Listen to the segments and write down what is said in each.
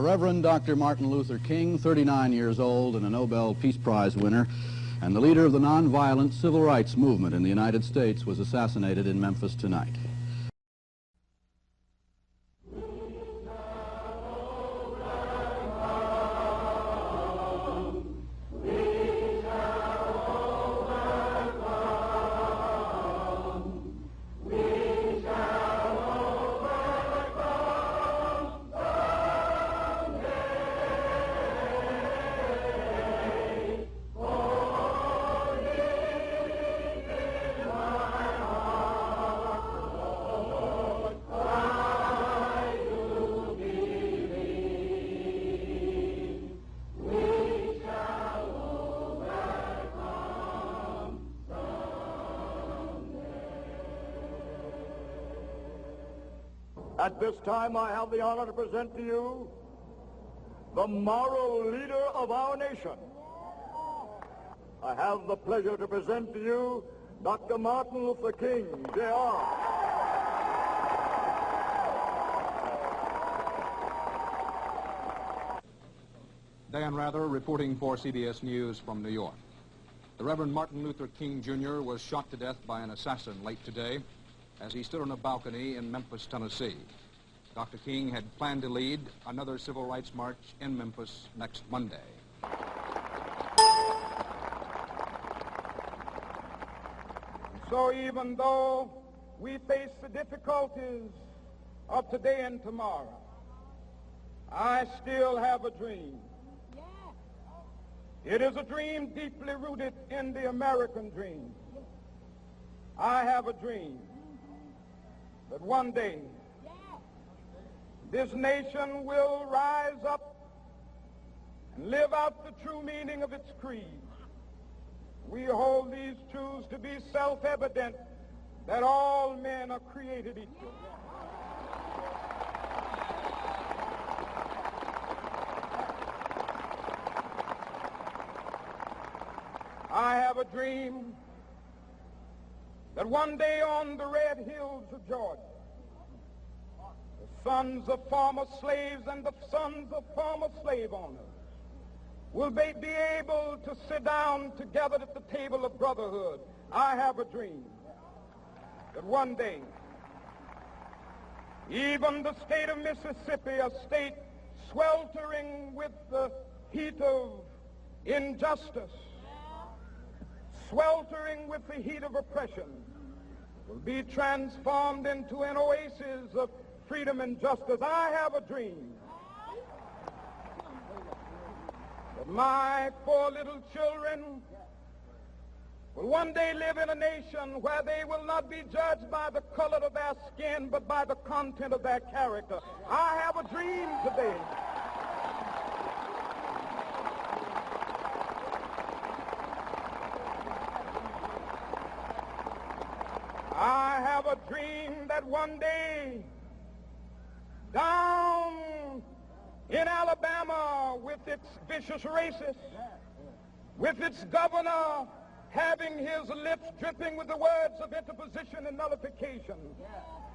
Reverend Dr. Martin Luther King, 39 years old and a Nobel Peace Prize winner, and the leader of the nonviolent civil rights movement in the United States, was assassinated in Memphis tonight. At this time, I have the honor to present to you the moral leader of our nation. I have the pleasure to present to you Dr. Martin Luther King, Jr. Dan Rather reporting for CBS News from New York. The Reverend Martin Luther King, Jr. was shot to death by an assassin late today as he stood on a balcony in Memphis, Tennessee. Dr. King had planned to lead another civil rights march in Memphis next Monday. So even though we face the difficulties of today and tomorrow, I still have a dream. It is a dream deeply rooted in the American dream. I have a dream that one day this nation will rise up and live out the true meaning of its creed. We hold these truths to be self-evident, that all men are created equal. I have a dream that one day on the red hills of Georgia, the sons of former slaves and the sons of former slave owners will be able to sit down together at the table of brotherhood. I have a dream that one day even the state of Mississippi, a state sweltering with the heat of injustice, sweltering with the heat of oppression, will be transformed into an oasis of freedom and justice. I have a dream that my 4 little children will one day live in a nation where they will not be judged by the color of their skin, but by the content of their character. I have a dream today I have a dream that one day down in Alabama, with its vicious racists, with its governor having his lips dripping with the words of interposition and nullification,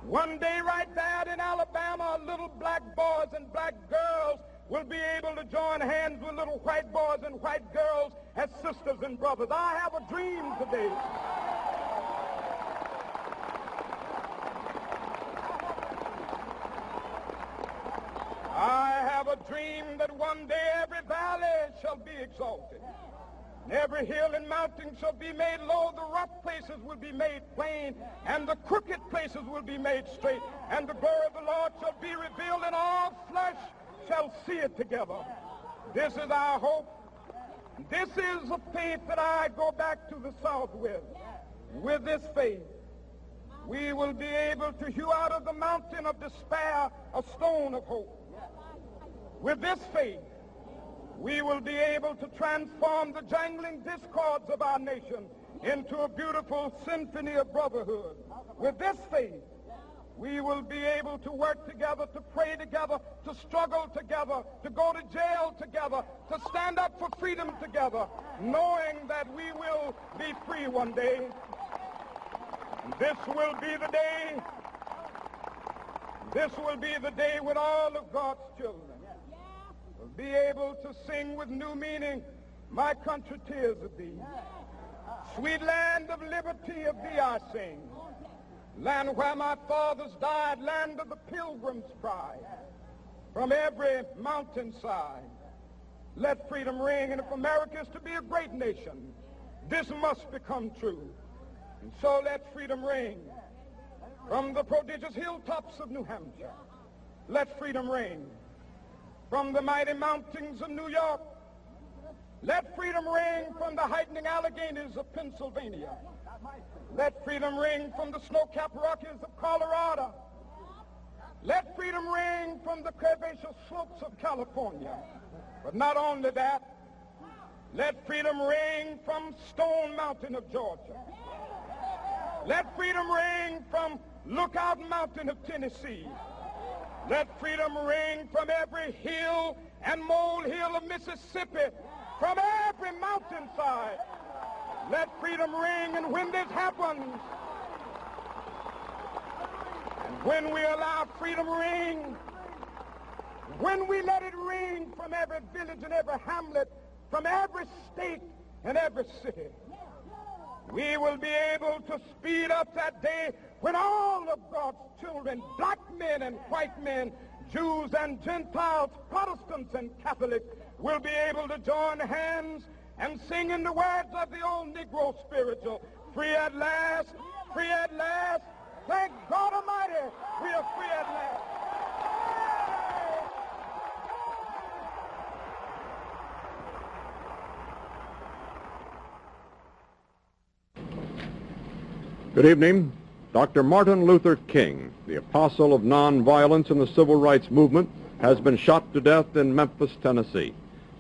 one day right there in Alabama, little black boys and black girls will be able to join hands with little white boys and white girls as sisters and brothers. I have a dream today that one day every valley shall be exalted, and every hill and mountain shall be made low, the rough places will be made plain, and the crooked places will be made straight, and the glory of the Lord shall be revealed, and all flesh shall see it together. This is our hope. This is a faith that I go back to the South with. With this faith, we will be able to hew out of the mountain of despair a stone of hope. With this faith, we will be able to transform the jangling discords of our nation into a beautiful symphony of brotherhood. With this faith, we will be able to work together, to pray together, to struggle together, to go to jail together, to stand up for freedom together, knowing that we will be free one day. And this will be the day when all of God's children be able to sing with new meaning, my country, tears of thee. Sweet land of liberty, of thee I sing. Land where my fathers died, land of the pilgrim's pride. From every mountainside, let freedom ring. And if America is to be a great nation, this must become true. And so let freedom ring. From the prodigious hilltops of New Hampshire, let freedom ring. From the mighty mountains of New York, let freedom ring. From the heightening Alleghenies of Pennsylvania, let freedom ring. From the snow-capped Rockies of Colorado, let freedom ring. From the curvaceous slopes of California. But not only that, let freedom ring from Stone Mountain of Georgia. Let freedom ring from Lookout Mountain of Tennessee. Let freedom ring from every hill and molehill of Mississippi, from every mountainside. Let freedom ring. And when this happens, and when we allow freedom ring, when we let it ring from every village and every hamlet, from every state and every city, we will be able to speed up that day when all of God's children, black men and white men, Jews and Gentiles, Protestants and Catholics, will be able to join hands and sing in the words of the old Negro spiritual, free at last, free at last. Thank God Almighty, we are free at last. Good evening. Dr. Martin Luther King, the apostle of nonviolence in the civil rights movement, has been shot to death in Memphis, Tennessee.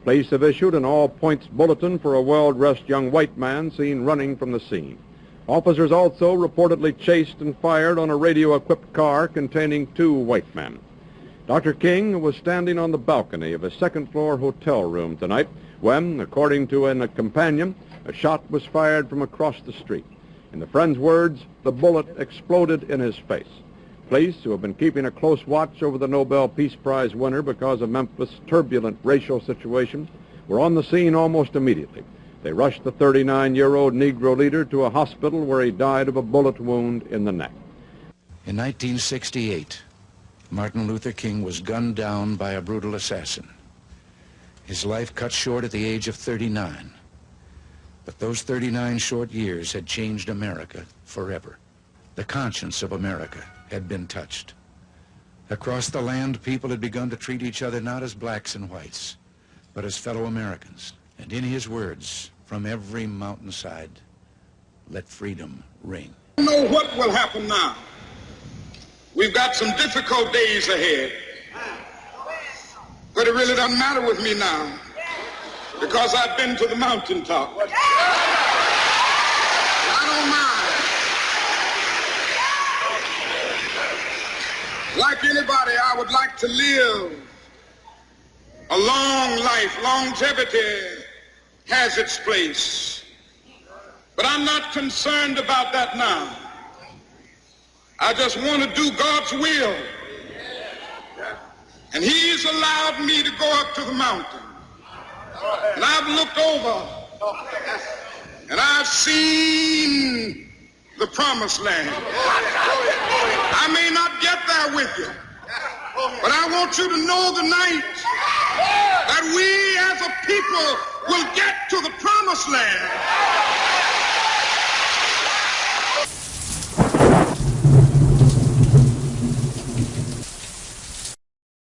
Police have issued an all-points bulletin for a well-dressed young white man seen running from the scene. Officers also reportedly chased and fired on a radio-equipped car containing 2 white men. Dr. King was standing on the balcony of a second-floor hotel room tonight when, according to a companion, a shot was fired from across the street. In the friend's words, the bullet exploded in his face. Police, who have been keeping a close watch over the Nobel Peace Prize winner because of Memphis' turbulent racial situation, were on the scene almost immediately. They rushed the 39-year-old Negro leader to a hospital where he died of a bullet wound in the neck. In 1968, Martin Luther King was gunned down by a brutal assassin. His life cut short at the age of 39. But those 39 short years had changed America forever. The conscience of America had been touched. Across the land, people had begun to treat each other not as blacks and whites, but as fellow Americans. And in his words, from every mountainside, let freedom ring. I don't know what will happen now. We've got some difficult days ahead. But it really doesn't matter with me now, because I've been to the mountaintop. I don't mind. Like anybody, I would like to live a long life. Longevity has its place. But I'm not concerned about that now. I just want to do God's will. And He's allowed me to go up to the mountain. And I've looked over, and I've seen the promised land. I may not get there with you, but I want you to know tonight that we as a people will get to the promised land.